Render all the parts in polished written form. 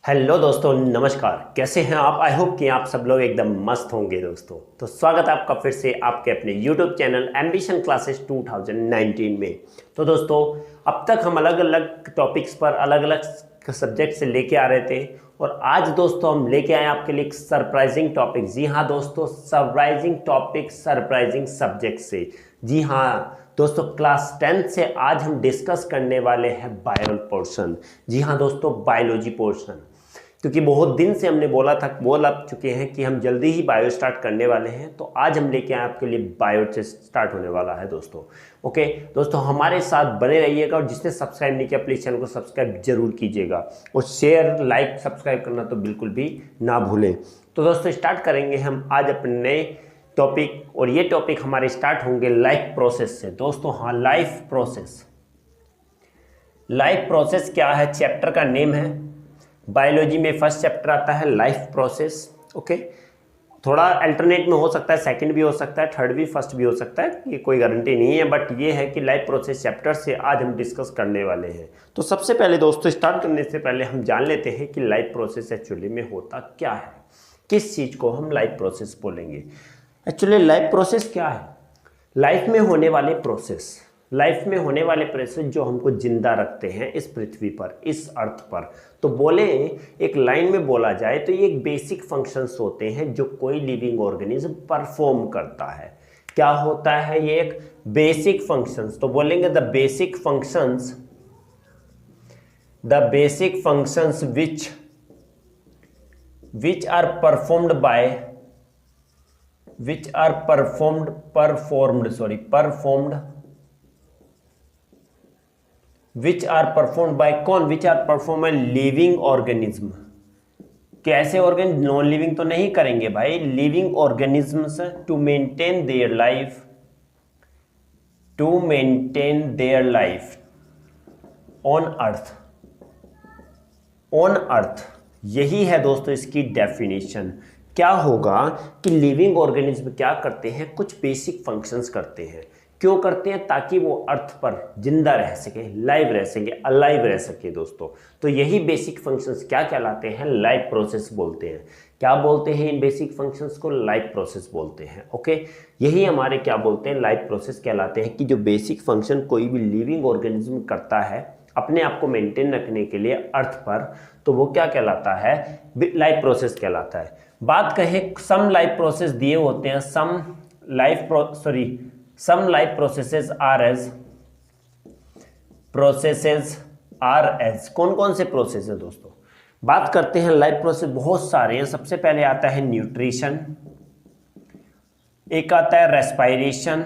Hello दोस्तों, नमस्कार। कैसे हैं आप? आई होप कि आप सब लोग एकदम मस्त होंगे दोस्तों। तो स्वागत है आपका फिर से आपके अपने यूट्यूब चैनल एम्बिशन क्लासेस 2019 में। तो दोस्तों, अब तक हम अलग अलग टॉपिक्स पर अलग अलग सब्जेक्ट से लेके आ रहे थे और आज दोस्तों हम लेके आए आपके लिए एक सरप्राइजिंग टॉपिक। जी हाँ दोस्तों, सरप्राइजिंग टॉपिक सरप्राइजिंग सब्जेक्ट से। जी हाँ दोस्तों, क्लास 10 से आज हम डिस्कस करने वाले हैं बायो पोर्शन। जी हाँ दोस्तों, बायोलॉजी पोर्शन। क्योंकि बहुत दिन से हमने बोल आप चुके हैं कि हम जल्दी ही बायो स्टार्ट करने वाले हैं, तो आज हम लेके आए आपके लिए बायो से स्टार्ट होने वाला है दोस्तों। ओके दोस्तों, हमारे साथ बने रहिएगा और जिसने सब्सक्राइब नहीं किया प्लीज़ चैनल को सब्सक्राइब जरूर कीजिएगा और शेयर लाइक सब्सक्राइब करना तो बिल्कुल भी ना भूलें। तो दोस्तों स्टार्ट करेंगे हम आज अपने नए टॉपिक, और ये टॉपिक हमारे स्टार्ट होंगे लाइफ प्रोसेस से। दोस्तों हाँ, लाइफ प्रोसेस। लाइफ प्रोसेस क्या है? चैप्टर का नेम है। बायोलॉजी में फर्स्ट चैप्टर आता है लाइफ प्रोसेस। ओके, थोड़ा अल्टरनेट में हो सकता है, सेकंड भी हो सकता है, थर्ड भी, फर्स्ट भी हो सकता है, ये कोई गारंटी नहीं है, बट ये है कि लाइफ प्रोसेस चैप्टर से आज हम डिस्कस करने वाले हैं। तो सबसे पहले दोस्तों स्टार्ट करने से पहले हम जान लेते हैं कि लाइफ प्रोसेस एक्चुअली में होता क्या है, किस चीज़ को हम लाइफ प्रोसेस बोलेंगे। एक्चुअली लाइफ प्रोसेस क्या है? लाइफ में होने वाले प्रोसेस, लाइफ में होने वाले प्रोसेस जो हमको जिंदा रखते हैं इस पृथ्वी पर, इस अर्थ पर। तो बोले एक लाइन में बोला जाए तो ये एक बेसिक फंक्शंस होते हैं जो कोई लिविंग ऑर्गेनिज्म परफॉर्म करता है। क्या होता है? ये एक बेसिक फंक्शंस। तो बोलेंगे the basic functions, the basic functions which are performed by living organism. कैसे ऑर्गेनिज्म? नॉन लिविंग तो नहीं करेंगे भाई, living organisms to maintain their life on earth. यही है दोस्तों इसकी डेफिनेशन। क्या होगा कि लिविंग ऑर्गेनिज्म क्या करते हैं? कुछ बेसिक फंक्शंस करते हैं। क्यों करते हैं? ताकि वो अर्थ पर जिंदा रह सके, लाइव रह सके, अलाइव रह सके दोस्तों। तो यही बेसिक फंक्शंस क्या कहलाते हैं? लाइफ प्रोसेस बोलते हैं। क्या बोलते हैं इन बेसिक फंक्शंस को? लाइफ प्रोसेस बोलते हैं। ओके, यही हमारे क्या बोलते हैं? लाइफ प्रोसेस कहलाते हैं कि जो बेसिक फंक्शन कोई भी लिविंग ऑर्गेनिज्म करता है अपने आप को मेंटेन रखने के लिए अर्थ पर, तो वो क्या कहलाता है? लाइफ प्रोसेस कहलाता है। बात कहें सम लाइफ प्रोसेस दिए होते हैं, some life processes are as कौन कौन से प्रोसेस है दोस्तों? बात करते हैं लाइफ प्रोसेस, बहुत सारे हैं। सबसे पहले आता है न्यूट्रिशन, एक आता है रेस्पायरेशन,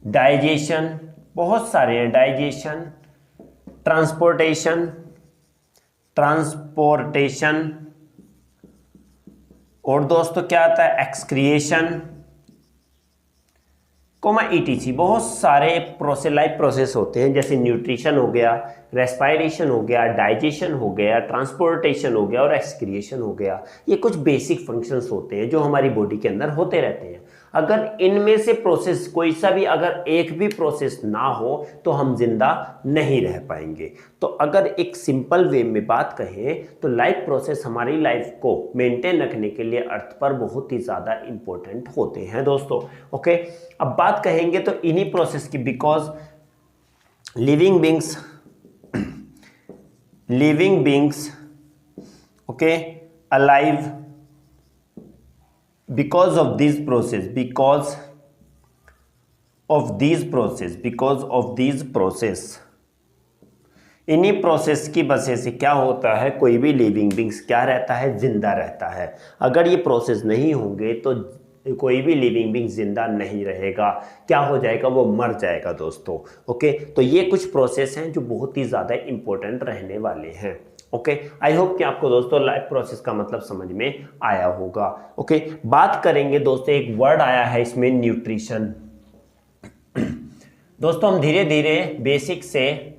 डाइजेशन, बहुत सारे हैं, डाइजेशन, ट्रांसपोर्टेशन, और दोस्तों क्या आता है? Excretion, etc. बहुत सारे लाइफ प्रोसेस होते हैं, जैसे न्यूट्रिशन हो गया, रेस्पायरेशन हो गया, डाइजेशन हो गया, ट्रांसपोर्टेशन हो गया और एक्सक्रिएशन हो गया। ये कुछ बेसिक फंक्शंस होते हैं जो हमारी बॉडी के अंदर होते रहते हैं। अगर इनमें से प्रोसेस कोई सा भी, अगर एक भी प्रोसेस ना हो तो हम जिंदा नहीं रह पाएंगे। तो अगर एक सिंपल वे में बात कहें तो लाइफ प्रोसेस हमारी लाइफ को मेंटेन रखने के लिए अर्थ पर बहुत ही ज़्यादा इंपॉर्टेंट होते हैं दोस्तों। ओके, अब बात कहेंगे तो इन्हीं प्रोसेस की, because living beings okay alive because of these process, इन्हीं प्रोसेस की वजह से क्या होता है? कोई भी लिविंग बींग्स क्या रहता है? जिंदा रहता है। अगर ये प्रोसेस नहीं होंगे तो कोई भी लिविंग बींग जिंदा नहीं रहेगा। क्या हो जाएगा? वो मर जाएगा दोस्तों। ओके, तो ये कुछ प्रोसेस हैं जो बहुत ही ज़्यादा इंपॉर्टेंट रहने वाले हैं। ओके, आई होप कि आपको दोस्तों लाइफ प्रोसेस का मतलब समझ में आया होगा। ओके, बात करेंगे दोस्तों, एक वर्ड आया है इसमें, न्यूट्रिशन। दोस्तों हम धीरे धीरे बेसिक से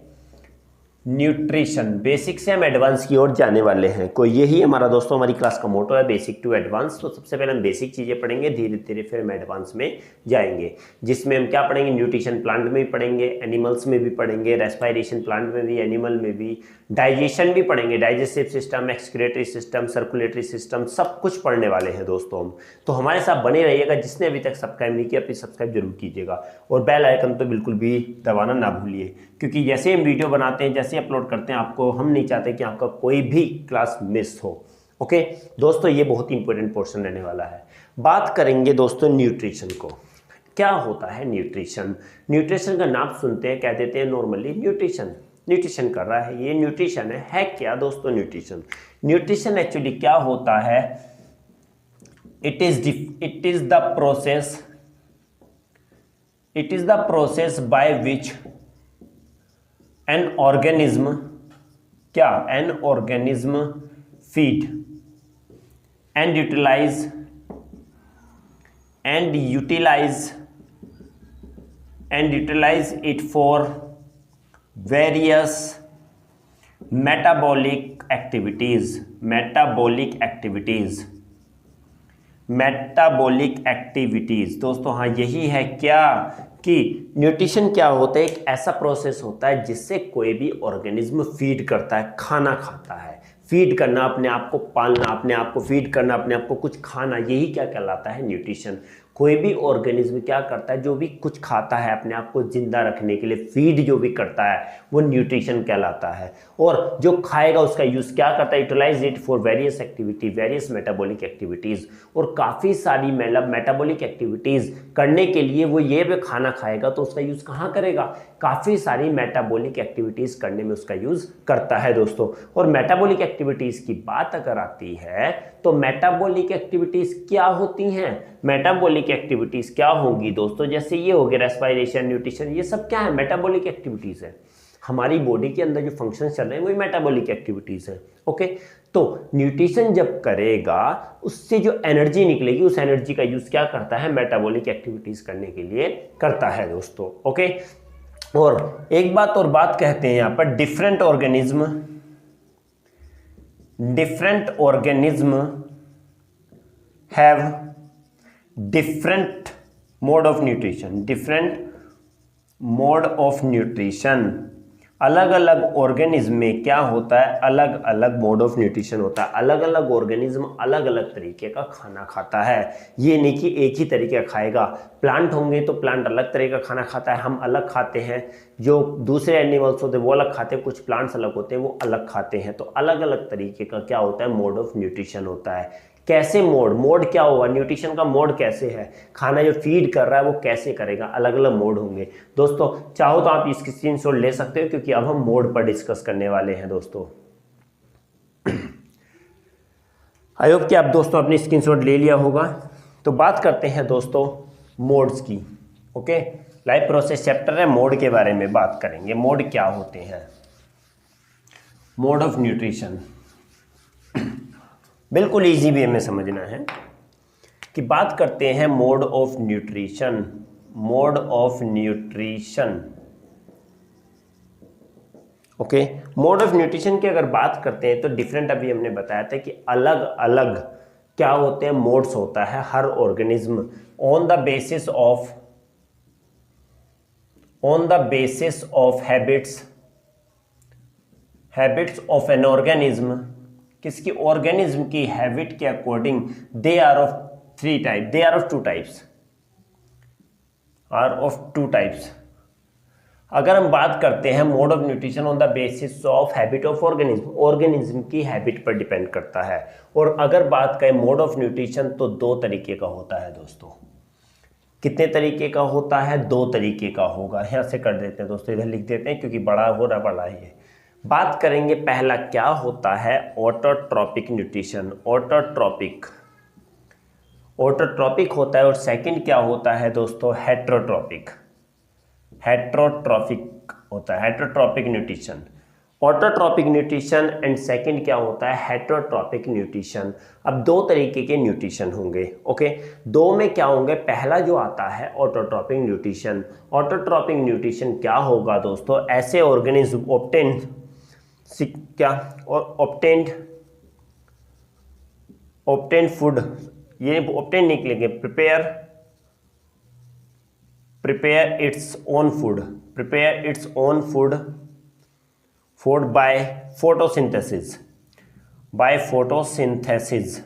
न्यूट्रिशन। बेसिक से हम एडवांस की ओर जाने वाले हैं। कोई यही हमारा दोस्तों हमारी क्लास का मोटो है, बेसिक टू एडवांस। तो सबसे पहले हम बेसिक चीज़ें पढ़ेंगे, धीरे धीरे फिर हम एडवांस में जाएंगे, जिसमें हम क्या पढ़ेंगे, न्यूट्रिशन प्लांट में भी पढ़ेंगे, एनिमल्स में भी पढ़ेंगे, रेस्पिरेशन प्लांट में भी, एनिमल में भी, डाइजेशन भी पढ़ेंगे, digestive system, excretory system, circulatory system, सब कुछ पढ़ने वाले हैं दोस्तों हम। तो हमारे साथ बने रहिएगा। जिसने अभी तक सब्सक्राइब नहीं किया प्लीज़ सब्सक्राइब जरूर कीजिएगा और बेल आइकन तो बिल्कुल भी दबाना ना भूलिए, क्योंकि जैसे हम वीडियो बनाते हैं, जैसे अपलोड करते हैं, आपको हम नहीं चाहते कि आपका कोई भी क्लास मिस हो। ओके दोस्तों, ये बहुत ही इंपॉर्टेंट पोर्शन रहने वाला है। बात करेंगे दोस्तों न्यूट्रिशन को। क्या होता है न्यूट्रिशन? न्यूट्रिशन का नाम सुनते हैं, कह देते हैं नॉर्मली न्यूट्रिशन, न्यूट्रिशन कर रहा है, ये न्यूट्रिशन है क्या दोस्तों? न्यूट्रिशन, न्यूट्रिशन एक्चुअली क्या होता है? It is the process by which an organism feed and utilize it for various metabolic activities. दोस्तों हाँ, यही है क्या कि न्यूट्रिशन क्या होता है? एक ऐसा प्रोसेस होता है जिससे कोई भी ऑर्गेनिज्म फीड करता है, खाना खाता है। फीड करना, अपने आप को पालना, अपने आप को फीड करना, अपने आप को कुछ खाना, यही क्या कहलाता है? न्यूट्रिशन। कोई भी ऑर्गेनिज्म क्या करता है? जो भी कुछ खाता है, अपने आप को जिंदा रखने के लिए फीड जो भी करता है वो न्यूट्रिशन कहलाता है। और जो खाएगा उसका यूज क्या करता है? Utilize it for various activity, various metabolic activities. और काफ़ी सारी मेटाबॉलिक एक्टिविटीज करने के लिए वो ये भी खाना खाएगा तो उसका यूज कहाँ करेगा? काफ़ी सारी मेटाबॉलिक एक्टिविटीज करने में उसका यूज करता है दोस्तों। और मेटाबॉलिक एक्टिविटीज की बात अगर आती है तो मेटाबॉलिक एक्टिविटीज क्या होती हैं? मेटाबॉलिक एक्टिविटीज क्या होंगी दोस्तों? जैसे ये हो गया रेस्पिरेशन, न्यूट्रिशन, ये सब क्या है? मेटाबॉलिक एक्टिविटीज है। हमारी बॉडी के अंदर जो फंक्शन चल रहे हैं वही मेटाबॉलिक एक्टिविटीज है। ओके, तो न्यूट्रिशन जब करेगा उससे जो एनर्जी निकलेगी उस एनर्जी का यूज क्या करता है? मेटाबॉलिक एक्टिविटीज करने के लिए करता है दोस्तों। ओके, और एक बात और बात कहते हैं यहां पर, different organism have different mode of nutrition. अलग अलग ऑर्गेनिज्म में क्या होता है? अलग अलग मोड ऑफ न्यूट्रिशन होता है। अलग अलग ऑर्गेनिज्म अलग अलग तरीके का खाना खाता है। ये नहीं कि एक ही तरीके का खाएगा। प्लांट होंगे तो प्लांट अलग तरह का खाना खाता है, हम अलग खाते हैं। जो दूसरे एनिमल्स होते हैं वो अलग खाते हैं, कुछ प्लांट्स अलग होते हैं वो अलग खाते हैं। तो अलग अलग तरीके का क्या होता है? मोड ऑफ न्यूट्रिशन होता है। कैसे मोड क्या होगा? न्यूट्रिशन का मोड कैसे है? खाना जो फीड कर रहा है वो कैसे करेगा? अलग अलग मोड होंगे दोस्तों। चाहो तो आप इसकी स्क्रीनशॉट ले सकते हो, क्योंकि अब हम मोड पर डिस्कस करने वाले हैं दोस्तों। आई होप कि आप दोस्तों अपनी स्क्रीनशॉट ले लिया होगा। तो बात करते हैं दोस्तों मोड्स की। ओके, लाइफ प्रोसेस चैप्टर है, मोड के बारे में बात करेंगे। मोड क्या होते हैं? मोड ऑफ न्यूट्रिशन बिल्कुल इजी वे में समझना है कि बात करते हैं mode of nutrition. Okay, mode of nutrition की अगर बात करते हैं तो डिफरेंट, अभी हमने बताया था कि अलग अलग क्या होते हैं? मोड्स होता है हर organism on the basis of habits of an organism. किसकी? ऑर्गेनिज्म की हैबिट के according they are of two types. अगर हम बात करते हैं mode of nutrition on the basis of habit of organism की हैबिट पर डिपेंड करता है। और अगर बात करें मोड ऑफ न्यूट्रिशन तो दो तरीके का होता है दोस्तों। कितने तरीके का होता है? दो तरीके का होगा। यहाँ से कर देते हैं दोस्तों, इधर लिख देते हैं क्योंकि बड़ा हो रहा बड़ा है। बात करेंगे पहला क्या होता है? Autotrophic nutrition. ऑटोट्रॉपिक होता है। और सेकंड क्या होता है दोस्तों? हेट्रोट्रॉपिक होता है, heterotrophic nutrition. Autotrophic nutrition and second क्या होता है? Heterotrophic nutrition. अब दो तरीके के न्यूट्रिशन होंगे। ओके, दो में क्या होंगे? पहला जो आता है ऑटोट्रॉपिक न्यूट्रिशन क्या होगा दोस्तों? ऐसे ऑर्गेनिज्म ऑब्टेन क्या, और ऑब्टेन्ड फूड, ये ऑब्टेन निकलेंगे, prepare its own food by photosynthesis.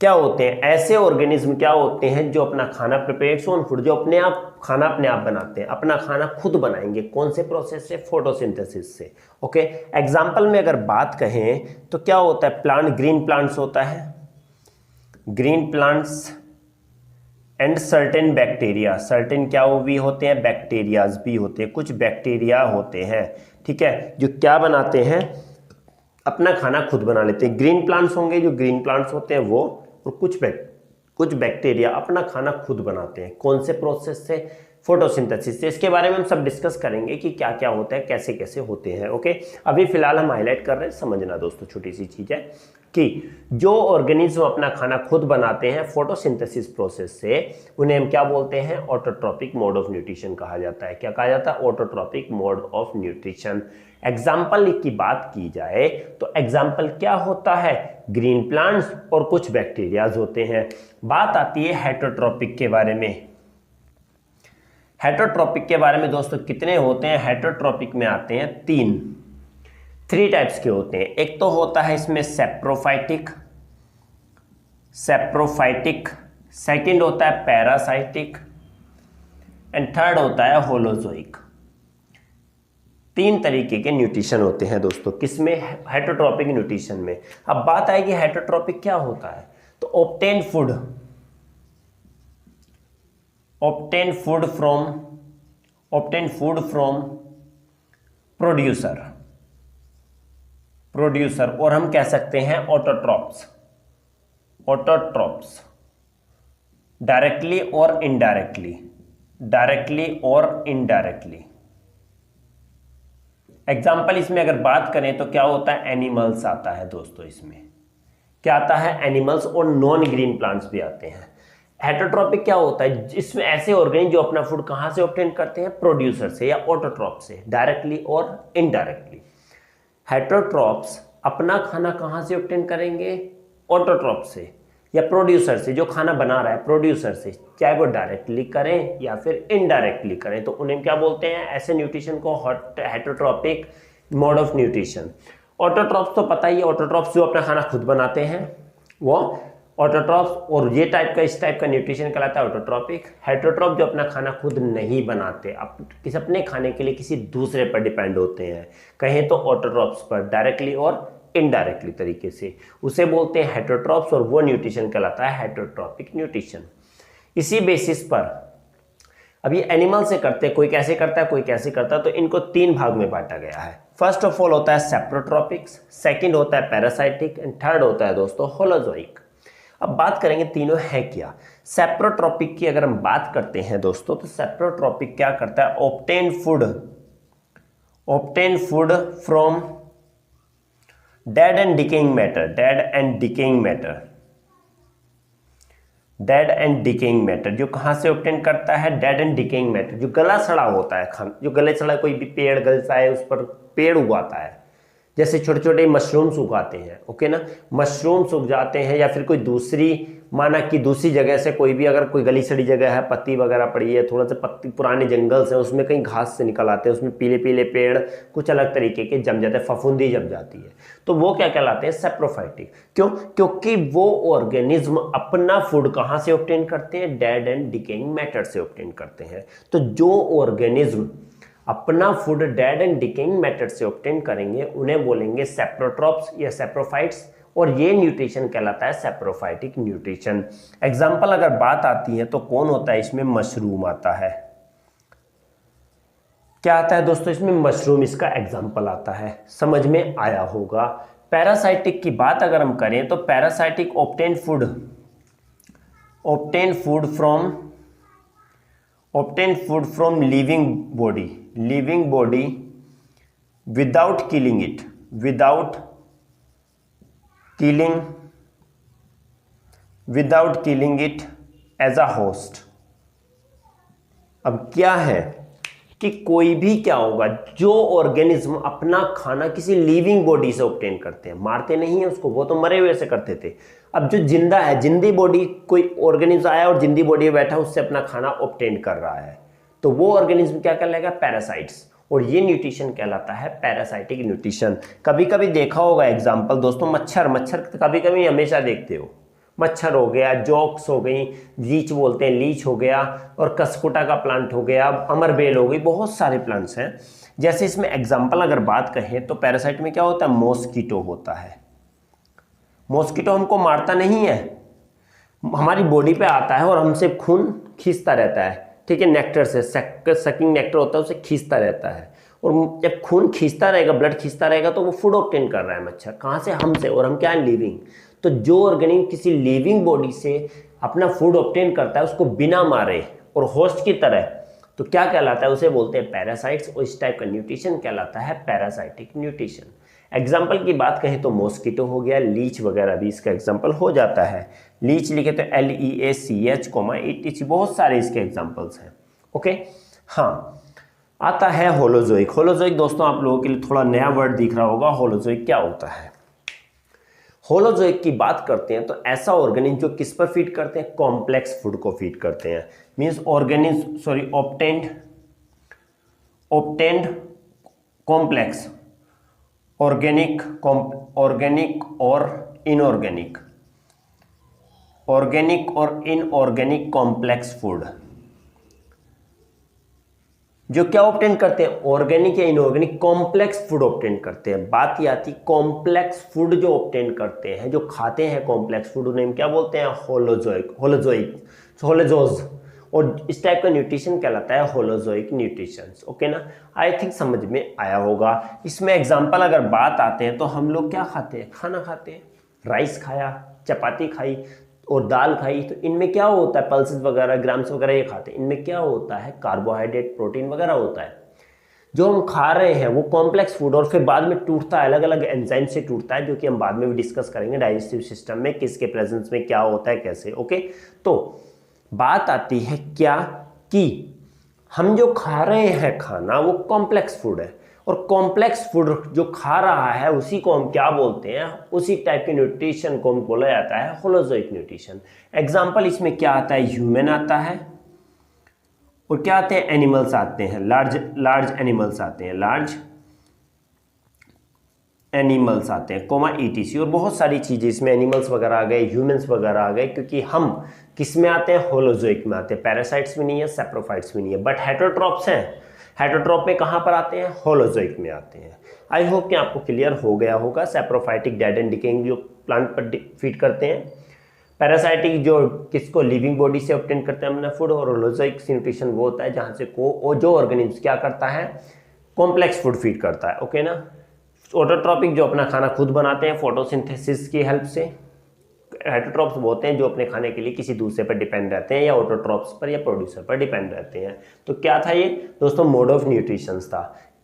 क्या होते हैं ऐसे ऑर्गेनिज्म, क्या होते हैं जो अपना खाना प्रिपेयर ओन फूड, जो अपने आप खाना अपने आप बनाते हैं, अपना खाना खुद बनाएंगे। कौन से प्रोसेस से? फोटोसिंथेसिस से। ओके, एग्जांपल में अगर बात कहें तो क्या होता है, प्लांट, ग्रीन प्लांट्स होता है, green plants and certain bacteria, certain क्या वो भी होते हैं, बैक्टीरियाज भी होते हैं, कुछ बैक्टीरिया होते हैं, ठीक है, जो क्या बनाते हैं, अपना खाना खुद बना लेते हैं। ग्रीन प्लांट्स होंगे, जो ग्रीन प्लांट्स होते हैं वो, और कुछ बैक्टीरिया अपना खाना खुद बनाते हैं। कौन से प्रोसेस से? फोटोसिंथेसिस से। इसके बारे में हम सब डिस्कस करेंगे कि क्या क्या होता है, कैसे कैसे होते हैं। ओके, अभी फिलहाल हम हाईलाइट कर रहे हैं, समझना दोस्तों, छोटी सी चीज है कि जो ऑर्गेनिज्म अपना खाना खुद बनाते हैं फोटोसिंथेसिस प्रोसेस से, उन्हें हम क्या बोलते हैं? ऑटोट्रॉपिक मोड ऑफ न्यूट्रिशन कहा जाता है। क्या कहा जाता है? Autotrophic mode of nutrition. Example की बात की जाए तो एग्जाम्पल क्या होता है? ग्रीन प्लांट्स और कुछ बैक्टीरियाज होते हैं। बात आती है हेटरोट्रॉपिक के बारे में। हेटरोट्रॉपिक के बारे में दोस्तों कितने होते हैं? हेटरोट्रॉपिक में आते हैं थ्री टाइप्स के होते हैं। एक तो होता है इसमें सेप्रोफाइटिक, सेकंड होता है पैरासाइटिक, एंड थर्ड होता है होलोजोइक। 3 तरीके के न्यूट्रिशन होते हैं दोस्तों, किसमें? हेटरोट्रॉपिक न्यूट्रिशन में। अब बात आएगी हेटरोट्रॉपिक क्या होता है, तो ऑब्टेन फूड फ्रॉम प्रोड्यूसर, और हम कह सकते हैं ऑटोट्रॉप्स, डायरेक्टली और इनडायरेक्टली। एग्जाम्पल इसमें अगर बात करें तो क्या होता है? एनिमल्स आता है दोस्तों, इसमें क्या आता है? एनिमल्स, और नॉन ग्रीन प्लांट्स भी आते हैं। हेटरोट्रॉपिक क्या होता है? जिसमें ऐसे ऑर्गेनिज्म जो अपना फूड कहां से ऑब्टेन करते हैं? प्रोड्यूसर से या ऑटोट्रॉप से, डायरेक्टली और इनडायरेक्टली। हेटरोट्रॉप्स अपना खाना कहां से ऑब्टेन करेंगे? ऑटोट्रॉप से या प्रोड्यूसर से, जो खाना बना रहा है प्रोड्यूसर से, चाहे वो डायरेक्टली करें या फिर इनडायरेक्टली करें, तो उन्हें क्या बोलते हैं? ऐसे न्यूट्रिशन को heterotrophic mode of nutrition. Autotrophs तो पता ही है, ऑटोट्रॉप्स जो अपना खाना खुद बनाते हैं वो ऑटोट्रॉप्स, और ये इस टाइप का न्यूट्रिशन कहलाता है ऑटोट्रॉपिक। हेटरोट्रॉप जो अपना खाना खुद नहीं बनाते, अपने खाने के लिए किसी दूसरे पर डिपेंड होते हैं, कहें तो ऑटोट्रॉप्स पर, डायरेक्टली और इनडायरेक्टली तरीके से, उसे बोलते हैं हेटरोट्रॉप्स, और वो न्यूट्रिशन कहलाता है हेटरोट्रॉपिक न्यूट्रिशन। इसी बेसिस पर अब ये एनिमल से करते हैं, कोई कैसे करता है, कोई कैसे करता है, तो इनको 3 भाग में बांटा गया है। फर्स्ट ऑफ ऑल होता है सेप्रोट्रॉपिक्स, सेकंड होता है पैरासाइटिक, एंड थर्ड होता है दोस्तों होलोजोइक। अब बात करेंगे तीनों है क्या। सेप्रोट्रॉपिक की अगर हम बात करते हैं दोस्तों, तो सेप्रोट्रॉपिक क्या करता है? Obtain food from dead and decaying matter, जो कहां से ऑब्टेन करता है? डेड एंड डिकेइंग मैटर, जो गला सड़ा होता है, जो गले सड़ा कोई भी पेड़ गलता है, उस पर पेड़ उगाता है, जैसे छोटे छोटे मशरूम्स उगाते हैं, ओके ना, मशरूम्स उग जाते हैं, या फिर कोई दूसरी, माना कि दूसरी जगह से कोई भी, अगर कोई गली सड़ी जगह है, पत्ती वगैरह पड़ी है, थोड़ा सा पत्ती, पुराने जंगल से, उसमें कहीं घास से निकल आते हैं, उसमें पीले पीले पेड़ कुछ अलग तरीके के जम जाते हैं, फफूंदी जम जाती है, तो वो क्या कहलाते हैं? सेप्रोफाइटिक। क्यों? क्योंकि वो ऑर्गेनिज्म अपना फूड कहाँ से ऑब्टेन करते हैं? डेड एंड डिकेइंग मैटर से ऑब्टेन करते हैं। तो जो ऑर्गेनिज्म अपना food dead and decaying matter से ऑब्टेन करेंगे उन्हें बोलेंगे सेप्रोट्रॉप्स या सेप्रोफाइट्स, और ये न्यूट्रिशन कहलाता है सेप्रोफाइटिक न्यूट्रिशन। एग्जाम्पल अगर बात आती है तो कौन होता है इसमें? मशरूम आता है। क्या आता है दोस्तों इसमें? मशरूम इसका एग्जाम्पल आता है, समझ में आया होगा। पैरासाइटिक की बात अगर हम करें तो parasitic obtain food from living body without killing it as a host. अब क्या कि कोई भी क्या होगा, जो ऑर्गेनिज्म अपना खाना किसी लिविंग बॉडी से ऑब्टेन करते हैं, मारते नहीं है उसको, वो तो मरे हुए से करते थे। अब जो जिंदा है, जिंदी बॉडी, कोई ऑर्गेनिज्म आया और जिंदी बॉडी में बैठा उससे अपना खाना ऑब्टेन कर रहा है, तो वो ऑर्गेनिज्म क्या कहलाएगा, पैरासाइट्स। और ये न्यूट्रिशन कहलाता है पैरासाइटिक न्यूट्रिशन। कभी कभी देखा होगा एग्जाम्पल दोस्तों, मच्छर कभी कभी हमेशा देखते हो, मच्छर हो गया, जॉक्स हो गई, लीच बोलते हैं, लीच हो गया, और कसकुटा का प्लांट हो गया, अमरबेल हो गई, बहुत सारे प्लांट्स हैं। जैसे इसमें एग्जाम्पल अगर बात कहें तो पैरासाइट में क्या होता है, मॉस्किटो होता है। मॉस्किटो हमको मारता नहीं है, हमारी बॉडी पे आता है और हमसे खून खींचता रहता है, ठीक है, नेक्टर से, सकिंग नेक्टर होता है, उसे खींचता रहता है। और जब खून खींचता रहेगा, ब्लड खींचता रहेगा, तो वो फूड ऑब्टेन कर रहा है मच्छर, कहाँ से, हमसे, और हम क्या है, लिविंग। तो जो ऑर्गेनिज्म किसी लिविंग बॉडी से अपना फूड ऑब्टेन करता है उसको बिना मारे और होस्ट की तरह, तो क्या कहलाता है, उसे बोलते हैं पैरासाइट्स। और इस टाइप का न्यूट्रिशन कहलाता है पैरासाइटिक न्यूट्रिशन। एग्जाम्पल की बात कहें तो मॉस्किटो हो गया, लीच वगैरह भी इसका एग्जाम्पल हो जाता है। लीच लिखे तो LEACH, ETC, बहुत सारे इसके एग्जाम्पल्स हैं। ओके, हाँ, आता है होलोजोइक। होलोजोइक दोस्तों आप लोगों के लिए थोड़ा नया वर्ड दिख रहा होगा, होलोजोइक क्या होता है। होलोजोइक की बात करते हैं तो ऐसा ऑर्गेनिज्म जो किस पर फीड करते हैं, कॉम्प्लेक्स फूड को फीड करते हैं। मींस ऑब्टेन्ड कॉम्प्लेक्स, ऑर्गेनिक और इनऑर्गेनिक, ऑर्गेनिक और इनऑर्गेनिक कॉम्प्लेक्स फूड जो क्या ऑब्टेन करते हैं, ऑर्गेनिक या इनऑर्गेनिक कॉम्प्लेक्स फूड ऑब्टेन करते हैं। बात ये आती कॉम्प्लेक्स फूड जो ऑब्टेन करते हैं, जो खाते हैं कॉम्प्लेक्स फूड, उन्हें क्या बोलते हैं, होलोजोज। और इस टाइप का न्यूट्रिशन कहलाता है होलोजोइक न्यूट्रिशन। ओके ना, आई थिंक समझ में आया होगा। इसमें एग्जाम्पल अगर बात आते हैं तो हम लोग क्या खाते हैं, खाना खाते हैं, राइस खाया, चपाती खाई और दाल खाई, तो इनमें क्या होता है, पल्सेस वगैरह, ग्राम्स वगैरह ये खाते हैं, इनमें क्या होता है, कार्बोहाइड्रेट, प्रोटीन वगैरह होता है। जो हम खा रहे हैं वो कॉम्प्लेक्स फूड और फिर बाद में टूटता है, अलग अलग एंजाइम से टूटता है, जो कि हम बाद में भी डिस्कस करेंगे डाइजेस्टिव सिस्टम में किसके प्रेजेंस में क्या होता है, कैसे। ओके, तो बात आती है क्या कि हम जो खा रहे हैं खाना वो कॉम्प्लेक्स फूड है, और कॉम्प्लेक्स फूड जो खा रहा है उसी को हम क्या बोलते हैं, उसी टाइप के न्यूट्रिशन को हम बोला जाता है होलोजोइक न्यूट्रिशन। एग्जाम्पल इसमें क्या आता है, ह्यूमन आता है, और क्या आते हैं, एनिमल्स आते हैं, लार्ज एनिमल्स आते हैं, लार्ज एनिमल्स आते हैं, ETC, और बहुत सारी चीज़ें इसमें, एनिमल्स वगैरह आ गए, ह्यूमंस वगैरह आ गए, क्योंकि हम किस में आते हैं, होलोजोइक में आते हैं। पैरासाइट्स में नहीं है, सैप्रोफाइट्स में नहीं है, बट हेटरोट्रॉप्स हैं। हेटरोट्रॉप में कहाँ पर आते हैं, होलोजोइक में आते हैं। आई होप कि आपको क्लियर हो गया होगा। सैप्रोफाइटिक, डेड एंड डिकेइंग जो प्लांट पर फीड करते हैं, पैरासाइटिक जो किसको, लिविंग बॉडी से ऑब्टेन करते हैं अपना फूड, और होलोजोइक न्यूट्रिशन वो होता है जहाँ से जो ऑर्गेनिज्म क्या करता है, कॉम्प्लेक्स फूड फीड करता है। ओके ना, ऑटोट्रॉपिक जो अपना खाना खुद बनाते हैं फोटोसिंथेसिस की हेल्प से। हेटरोट्रॉप्स वो होते हैं जो अपने खाने के लिए किसी दूसरे पर डिपेंड रहते हैं, या ऑटोट्रॉप्स पर या प्रोड्यूसर पर डिपेंड रहते हैं। तो क्या था ये दोस्तों, मोड ऑफ न्यूट्रिशन था।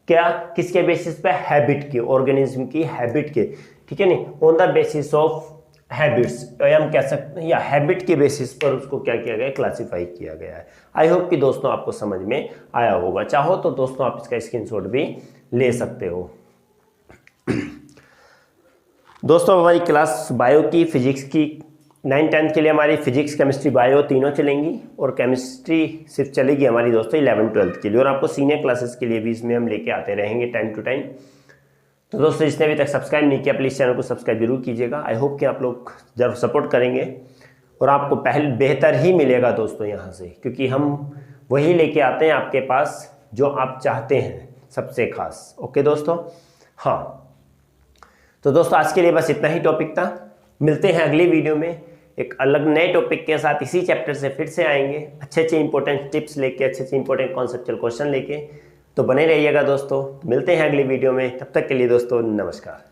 क्या, किसके बेसिस पे, हैबिट के, ऑर्गेनिज्म की हैबिट के, ठीक है नहीं, on the basis of habits, हम कह सकते हैं, या हैबिट के बेसिस पर उसको क्या किया गया, क्लासीफाई किया गया है। आई होप कि दोस्तों आपको समझ में आया होगा। चाहो तो दोस्तों आप इसका स्क्रीनशॉट भी ले सकते हो। दोस्तों हमारी क्लास बायो की, फिजिक्स की, 9-10 के लिए हमारी फिजिक्स, केमिस्ट्री, बायो तीनों चलेंगी, और केमिस्ट्री सिर्फ चलेगी हमारी दोस्तों 11-12 के लिए, और आपको सीनियर क्लासेस के लिए भी इसमें हम लेके आते रहेंगे टाइम टू टाइम। तो दोस्तों जिसने अभी तक सब्सक्राइब नहीं किया प्लीज़ चैनल को सब्सक्राइब जरूर कीजिएगा। आई होप कि आप लोग जरूर सपोर्ट करेंगे, और आपको बेहतर ही मिलेगा दोस्तों यहाँ से, क्योंकि हम वही लेके आते हैं आपके पास जो आप चाहते हैं, सबसे खास। ओके दोस्तों, हाँ, तो दोस्तों आज के लिए बस इतना ही टॉपिक था। मिलते हैं अगली वीडियो में एक अलग नए टॉपिक के साथ, इसी चैप्टर से फिर से आएंगे, अच्छे इंपॉर्टेंट टिप्स लेके, अच्छे इंपॉर्टेंट कॉन्सेप्चुअल क्वेश्चन लेके। तो बने रहिएगा दोस्तों, मिलते हैं अगली वीडियो में, तब तक के लिए दोस्तों नमस्कार।